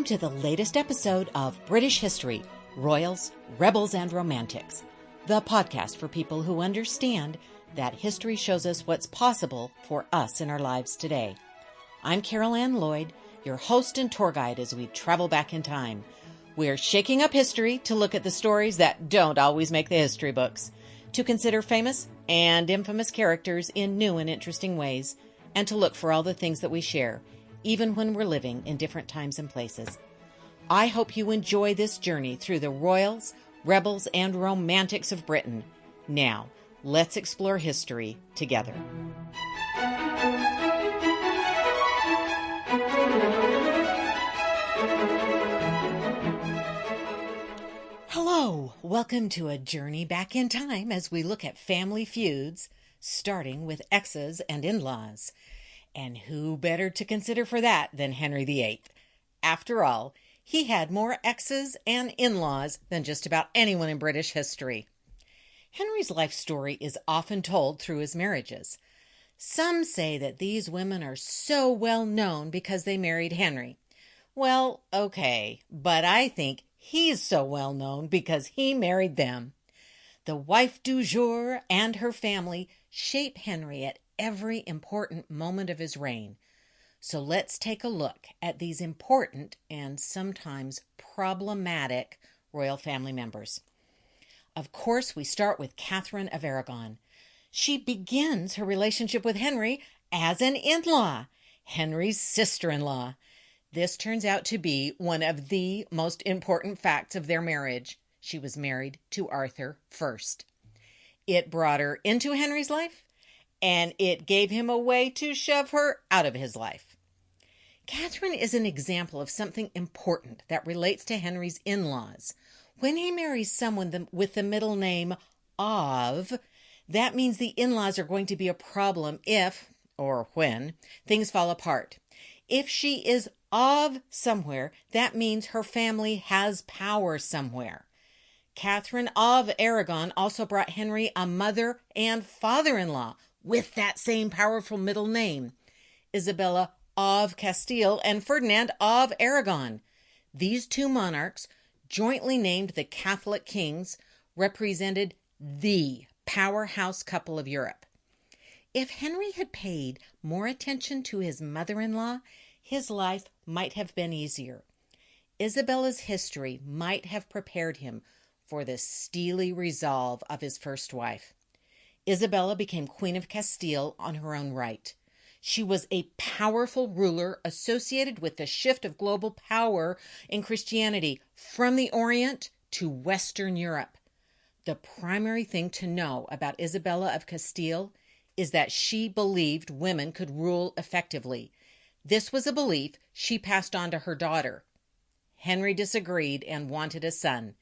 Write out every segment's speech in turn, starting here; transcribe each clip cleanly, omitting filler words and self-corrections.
to the latest episode of British History, Royals, Rebels, and Romantics, the podcast for people who understand that history shows us what's possible for us in our lives today. I'm Carol Ann Lloyd, your host and tour guide as we travel back in time. We're shaking up history to look at the stories that don't always make the history books, to consider famous and infamous characters in new and interesting ways, and to look for all the things that we share, even when we're living in different times and places. I hope you enjoy this journey through the royals, rebels, and romantics of Britain. Now, let's explore history together. Hello, welcome to a journey back in time as we look at family feuds, starting with exes and in-laws. And who better to consider for that than Henry VIII? After all, he had more exes and in-laws than just about anyone in British history. Henry's life story is often told through his marriages. Some say that these women are so well known because they married Henry. Well, okay, but I think he's so well known because he married them. The wife du jour and her family shape Henry at every important moment of his reign. So let's take a look at these important and sometimes problematic royal family members. Of course, we start with Catherine of Aragon. She begins her relationship with Henry as an in-law, Henry's sister-in-law. This turns out to be one of the most important facts of their marriage. She was married to Arthur first. It brought her into Henry's life, and it gave him a way to shove her out of his life. Catherine is an example of something important that relates to Henry's in-laws. When he marries someone with the middle name of, that means the in-laws are going to be a problem if, or when, things fall apart. If she is of somewhere, that means her family has power somewhere. Catherine of Aragon also brought Henry a mother and father-in-law with that same powerful middle name, Isabella of Castile and Ferdinand of Aragon. These two monarchs, jointly named the Catholic kings, represented the powerhouse couple of Europe. If Henry had paid more attention to his mother-in-law, his life might have been easier. Isabella's history might have prepared him for the steely resolve of his first wife. Isabella became Queen of Castile on her own right. She was a powerful ruler associated with the shift of global power in Christianity from the Orient to Western Europe. The primary thing to know about Isabella of Castile is that she believed women could rule effectively. This was a belief she passed on to her daughter. Henry disagreed and wanted a son.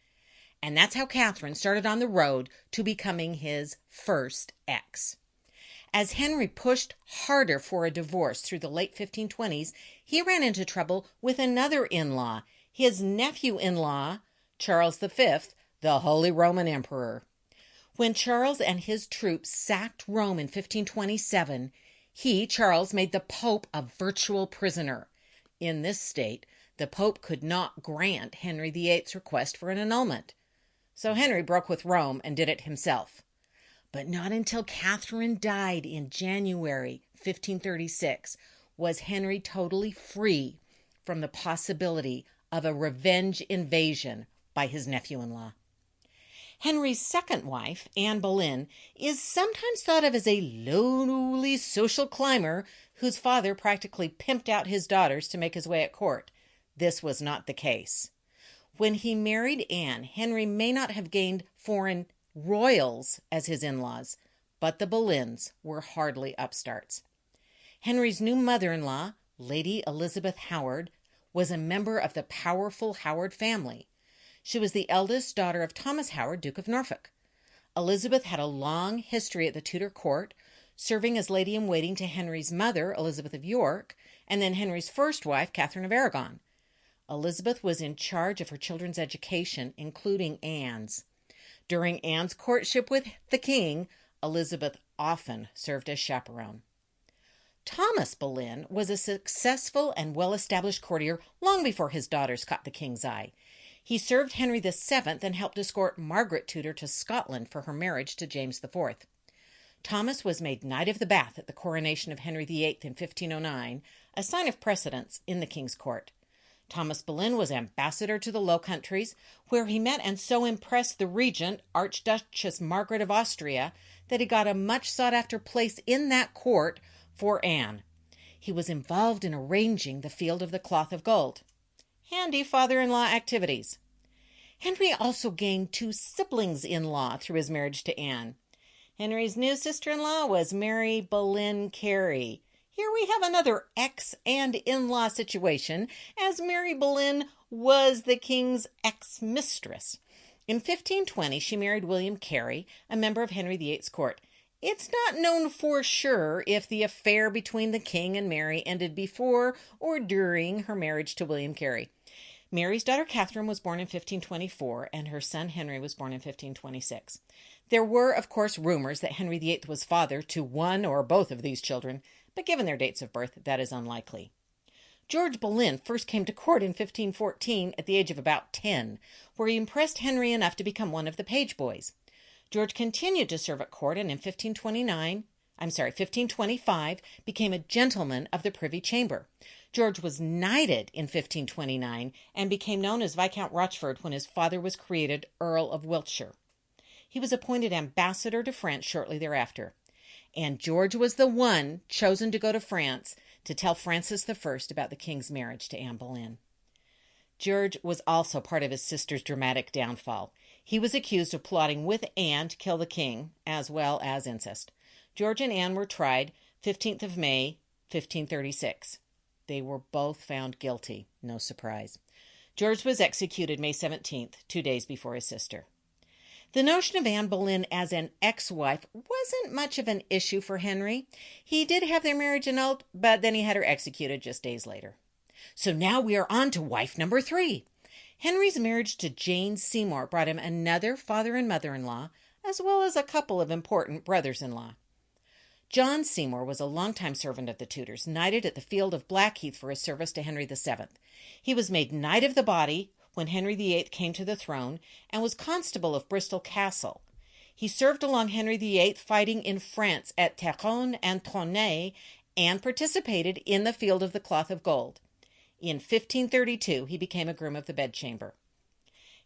And that's how Catherine started on the road to becoming his first ex. As Henry pushed harder for a divorce through the late 1520s, he ran into trouble with another in-law, his nephew-in-law, Charles V, the Holy Roman Emperor. When Charles and his troops sacked Rome in 1527, Charles, made the Pope a virtual prisoner. In this state, the Pope could not grant Henry VIII's request for an annulment. So Henry broke with Rome and did it himself. But not until Catherine died in January 1536 was Henry totally free from the possibility of a revenge invasion by his nephew-in-law. Henry's second wife, Anne Boleyn, is sometimes thought of as a lowly social climber whose father practically pimped out his daughters to make his way at court. This was not the case. When he married Anne, Henry may not have gained foreign royals as his in-laws, but the Boleyns were hardly upstarts. Henry's new mother-in-law, Lady Elizabeth Howard, was a member of the powerful Howard family. She was the eldest daughter of Thomas Howard, Duke of Norfolk. Elizabeth had a long history at the Tudor court, serving as lady-in-waiting to Henry's mother, Elizabeth of York, and then Henry's first wife, Catherine of Aragon. Elizabeth was in charge of her children's education, including Anne's. During Anne's courtship with the king, Elizabeth often served as chaperone. Thomas Boleyn was a successful and well-established courtier long before his daughters caught the king's eye. He served Henry VII and helped escort Margaret Tudor to Scotland for her marriage to James IV. Thomas was made Knight of the Bath at the coronation of Henry VIII in 1509, a sign of precedence in the king's court. Thomas Boleyn was ambassador to the Low Countries, where he met and so impressed the regent, Archduchess Margaret of Austria, that he got a much sought-after place in that court for Anne. He was involved in arranging the Field of the Cloth of Gold. Handy father-in-law activities. Henry also gained 2 siblings-in-law through his marriage to Anne. Henry's new sister-in-law was Mary Boleyn Carey. Here we have another ex and in-law situation, as Mary Boleyn was the king's ex-mistress. In 1520, she married William Carey, a member of Henry VIII's court. It's not known for sure if the affair between the king and Mary ended before or during her marriage to William Carey. Mary's daughter Catherine was born in 1524, and her son Henry was born in 1526. There were, of course, rumors that Henry VIII was father to one or both of these children, but given their dates of birth, that is unlikely. George Boleyn first came to court in 1514 at the age of about 10, where he impressed Henry enough to become one of the page boys. George continued to serve at court and in 1525 became a gentleman of the Privy Chamber. George was knighted in 1529 and became known as Viscount Rochford when his father was created Earl of Wiltshire. He was appointed ambassador to France shortly thereafter. And George was the one chosen to go to France to tell Francis I about the king's marriage to Anne Boleyn. George was also part of his sister's dramatic downfall. He was accused of plotting with Anne to kill the king, as well as incest. George and Anne were tried 15th of May, 1536. They were both found guilty. No surprise. George was executed May 17th, 2 days before his sister. The notion of Anne Boleyn as an ex-wife wasn't much of an issue for Henry. He did have their marriage annulled, but then he had her executed just days later. So now we are on to wife number 3. Henry's marriage to Jane Seymour brought him another father and mother-in-law, as well as a couple of important brothers-in-law. John Seymour was a longtime servant of the Tudors, knighted at the field of Blackheath for his service to Henry VII. He was made Knight of the Body when Henry VIII came to the throne, and was constable of Bristol Castle. He served along Henry VIII fighting in France at Terronne and Tournai, and participated in the Field of the Cloth of Gold. In 1532, he became a groom of the bedchamber.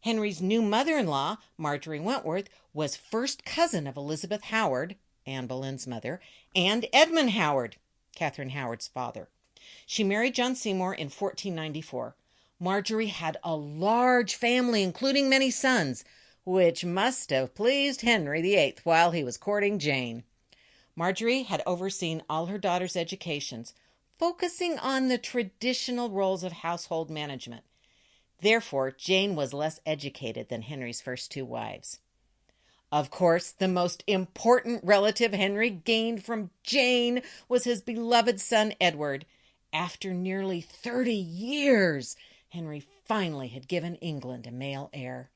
Henry's new mother-in-law, Marjorie Wentworth, was first cousin of Elizabeth Howard, Anne Boleyn's mother, and Edmund Howard, Catherine Howard's father. She married John Seymour in 1494. Marjorie had a large family, including many sons, which must have pleased Henry VIII while he was courting Jane. Marjorie had overseen all her daughters' educations, focusing on the traditional roles of household management. Therefore, Jane was less educated than Henry's first 2 wives. Of course, the most important relative Henry gained from Jane was his beloved son Edward. After nearly 30 years, Henry finally had given England a male heir.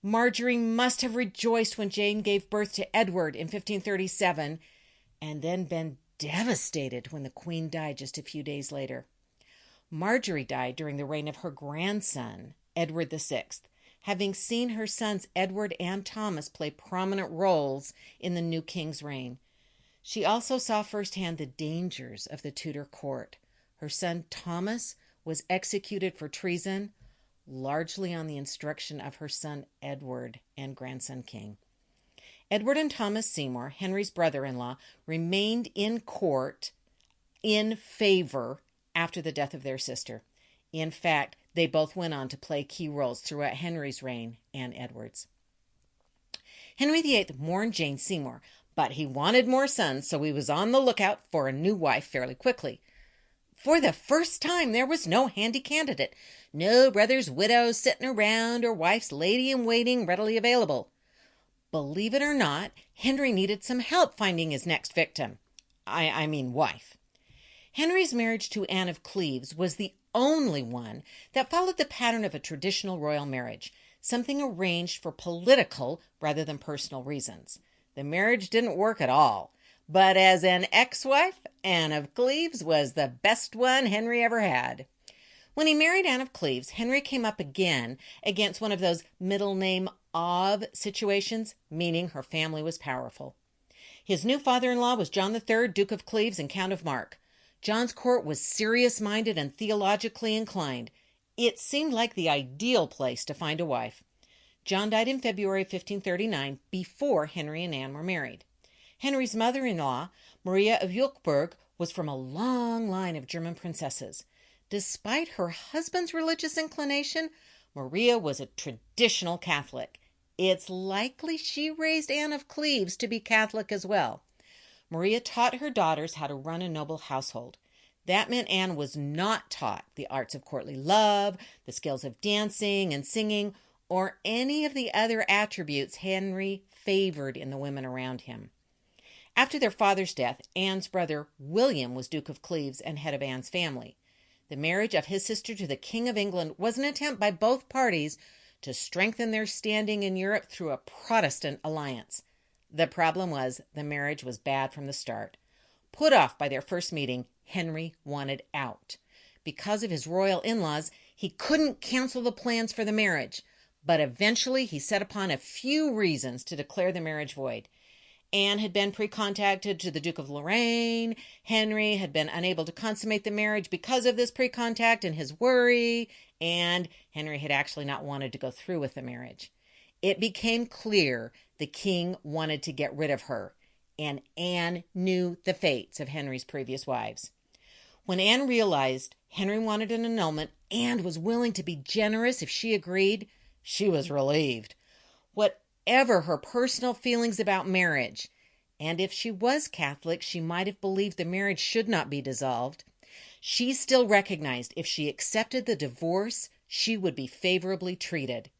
Marjorie must have rejoiced when Jane gave birth to Edward in 1537, and then been devastated when the Queen died just a few days later. Marjorie died during the reign of her grandson, Edward VI, having seen her sons Edward and Thomas play prominent roles in the new king's reign. She also saw firsthand the dangers of the Tudor court. Her son Thomas was executed for treason, largely on the instruction of her son Edward and grandson King. Edward and Thomas Seymour, Henry's brother-in-law, remained in court in favor after the death of their sister. In fact, they both went on to play key roles throughout Henry's reign and Edward's. Henry VIII mourned Jane Seymour, but he wanted more sons, so he was on the lookout for a new wife fairly quickly. For the first time, there was no handy candidate. No brother's widow sitting around or wife's lady-in-waiting readily available. Believe it or not, Henry needed some help finding his next victim. I mean wife. Henry's marriage to Anne of Cleves was the only one that followed the pattern of a traditional royal marriage, something arranged for political rather than personal reasons. The marriage didn't work at all. But as an ex-wife, Anne of Cleves was the best one Henry ever had. When he married Anne of Cleves, Henry came up again against one of those middle name of situations, meaning her family was powerful. His new father-in-law was John III, Duke of Cleves and Count of Mark. John's court was serious-minded and theologically inclined. It seemed like the ideal place to find a wife. John died in February 1539, before Henry and Anne were married. Henry's mother-in-law, Maria of Jülichburg, was from a long line of German princesses. Despite her husband's religious inclination, Maria was a traditional Catholic. It's likely she raised Anne of Cleves to be Catholic as well. Maria taught her daughters how to run a noble household. That meant Anne was not taught the arts of courtly love, the skills of dancing and singing, or any of the other attributes Henry favored in the women around him. After their father's death, Anne's brother William was Duke of Cleves and head of Anne's family. The marriage of his sister to the King of England was an attempt by both parties to strengthen their standing in Europe through a Protestant alliance. The problem was the marriage was bad from the start. Put off by their first meeting, Henry wanted out. Because of his royal in-laws, he couldn't cancel the plans for the marriage, but eventually he set upon a few reasons to declare the marriage void. Anne had been pre-contacted to the Duke of Lorraine. Henry had been unable to consummate the marriage because of this pre-contact and his worry, and Henry had actually not wanted to go through with the marriage. It became clear the king wanted to get rid of her, and Anne knew the fates of Henry's previous wives. When Anne realized Henry wanted an annulment and was willing to be generous if she agreed, she was relieved. Whatever her personal feelings about marriage, and if she was Catholic, she might have believed the marriage should not be dissolved, she still recognized if she accepted the divorce, she would be favorably treated.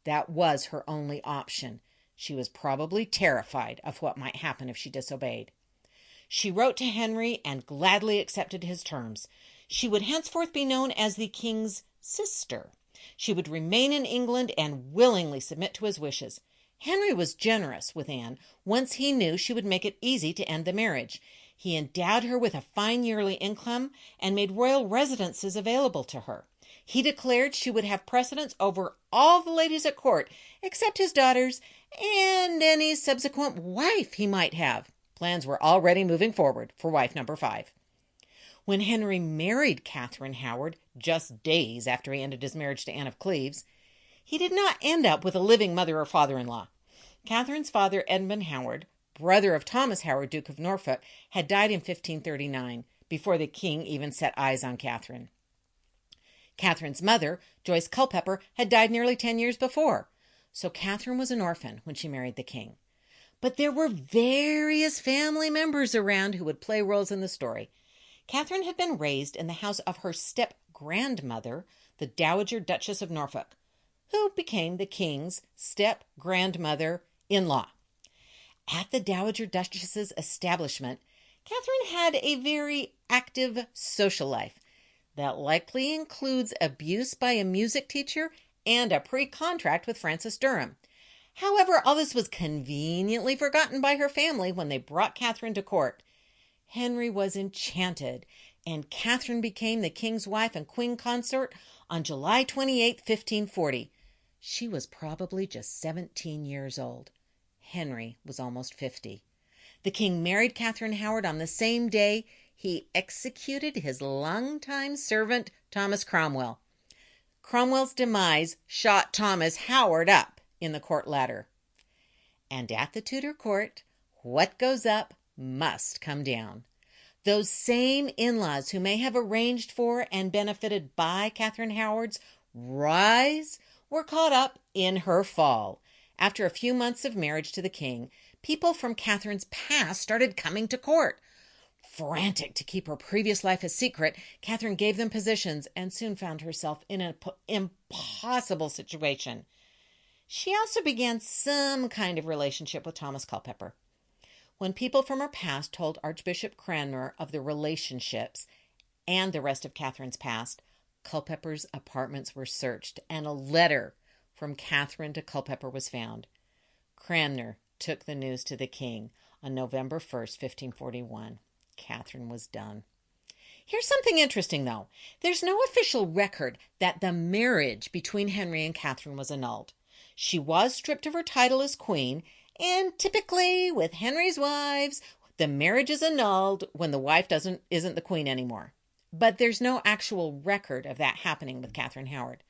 That was her only option. She was probably terrified of what might happen if she disobeyed. She wrote to Henry and gladly accepted his terms. She would henceforth be known as the king's sister. She would remain in England and willingly submit to his wishes. Henry was generous with Anne once he knew she would make it easy to end the marriage. He endowed her with a fine yearly income and made royal residences available to her. He declared she would have precedence over all the ladies at court, except his daughters and any subsequent wife he might have. Plans were already moving forward for wife number 5. When Henry married Catherine Howard, just days after he ended his marriage to Anne of Cleves, he did not end up with a living mother or father-in-law. Catherine's father, Edmund Howard, brother of Thomas Howard, Duke of Norfolk, had died in 1539, before the king even set eyes on Catherine. Catherine's mother, Joyce Culpeper, had died nearly 10 years before, so Catherine was an orphan when she married the king. But there were various family members around who would play roles in the story. Catherine had been raised in the house of her step-grandmother, the Dowager Duchess of Norfolk, who became the king's step-grandmother-in-law. At the Dowager Duchess's establishment, Catherine had a very active social life that likely includes abuse by a music teacher and a pre-contract with Francis Durham. However, all this was conveniently forgotten by her family when they brought Catherine to court. Henry was enchanted, and Catherine became the king's wife and queen consort on July 28, 1540. She was probably just 17 years old. Henry was almost 50. The king married Catherine Howard on the same day he executed his longtime servant, Thomas Cromwell. Cromwell's demise shot Thomas Howard up in the court ladder. And at the Tudor court, what goes up must come down. Those same in-laws who may have arranged for and benefited by Catherine Howard's rise were caught up in her fall. After a few months of marriage to the king, people from Catherine's past started coming to court. Frantic to keep her previous life a secret, Catherine gave them positions and soon found herself in an impossible situation. She also began some kind of relationship with Thomas Culpeper. When people from her past told Archbishop Cranmer of the relationships and the rest of Catherine's past, Culpeper's apartments were searched and a letter from Catherine to Culpeper was found. Cranmer took the news to the king on November 1st, 1541. Catherine was done. Here's something interesting, though. There's no official record that the marriage between Henry and Catherine was annulled. She was stripped of her title as queen, and typically with Henry's wives, the marriage is annulled when the wife isn't the queen anymore. But there's no actual record of that happening with Catherine Howard.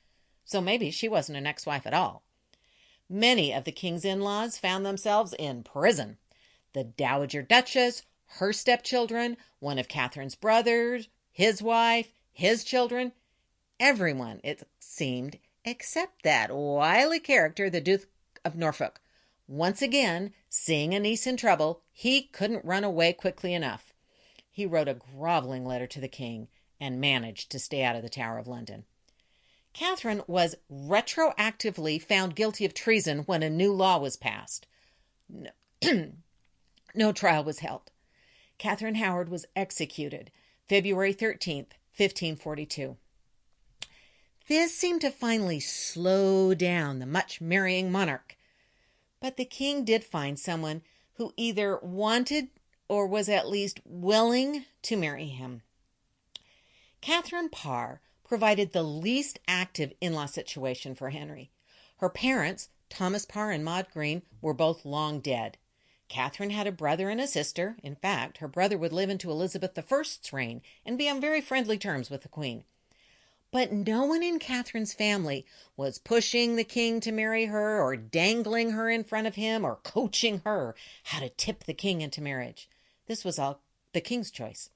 So maybe she wasn't an ex-wife at all. Many of the king's in-laws found themselves in prison. The Dowager Duchess, her stepchildren, one of Catherine's brothers, his wife, his children, everyone, it seemed, except that wily character, the Duke of Norfolk. Once again, seeing a niece in trouble, he couldn't run away quickly enough. He wrote a groveling letter to the king and managed to stay out of the Tower of London. Catherine was retroactively found guilty of treason when a new law was passed. No trial was held. Catherine Howard was executed February 13th, 1542. This seemed to finally slow down the much-marrying monarch. But the king did find someone who either wanted or was at least willing to marry him. Katherine Parr provided the least active in-law situation for Henry. Her parents, Thomas Parr and Maud Green, were both long dead. Catherine had a brother and a sister. In fact, her brother would live into Elizabeth I's reign and be on very friendly terms with the queen. But no one in Catherine's family was pushing the king to marry her or dangling her in front of him or coaching her how to tip the king into marriage. This was all the king's choice.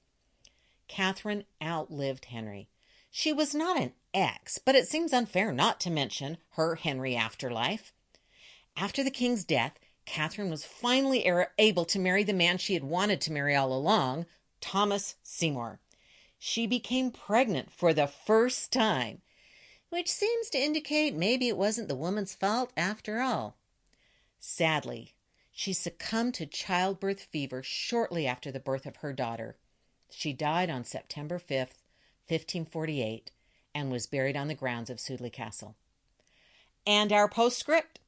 Catherine outlived Henry. She was not an ex, but it seems unfair not to mention her Henry afterlife. After the king's death, Catherine was finally able to marry the man she had wanted to marry all along, Thomas Seymour. She became pregnant for the first time, which seems to indicate maybe it wasn't the woman's fault after all. Sadly, she succumbed to childbirth fever shortly after the birth of her daughter. She died on September 5th, 1548, and was buried on the grounds of Sudeley Castle. And our postscript: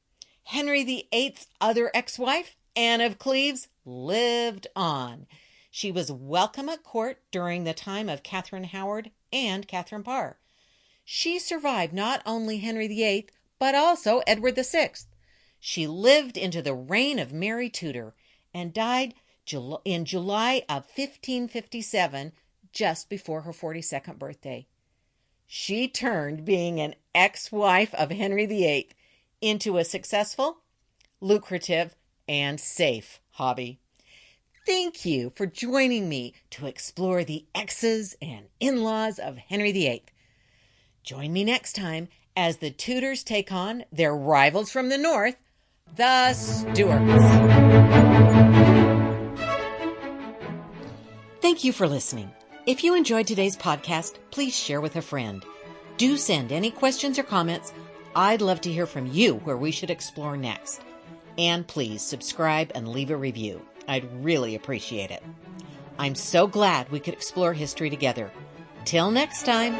Henry VIII's other ex-wife, Anne of Cleves, lived on. She was welcome at court during the time of Catherine Howard and Katherine Parr. She survived not only Henry VIII, but also Edward VI. She lived into the reign of Mary Tudor and died in July of 1557, just before her 42nd birthday. She turned being an ex-wife of Henry VIII into a successful, lucrative, and safe hobby. Thank you for joining me to explore the exes and in-laws of Henry VIII. Join me next time as the Tudors take on their rivals from the north, the Stuarts. Thank you for listening. If you enjoyed today's podcast, please share with a friend. Do send any questions or comments. I'd love to hear from you where we should explore next. And please subscribe and leave a review. I'd really appreciate it. I'm so glad we could explore history together. Till next time.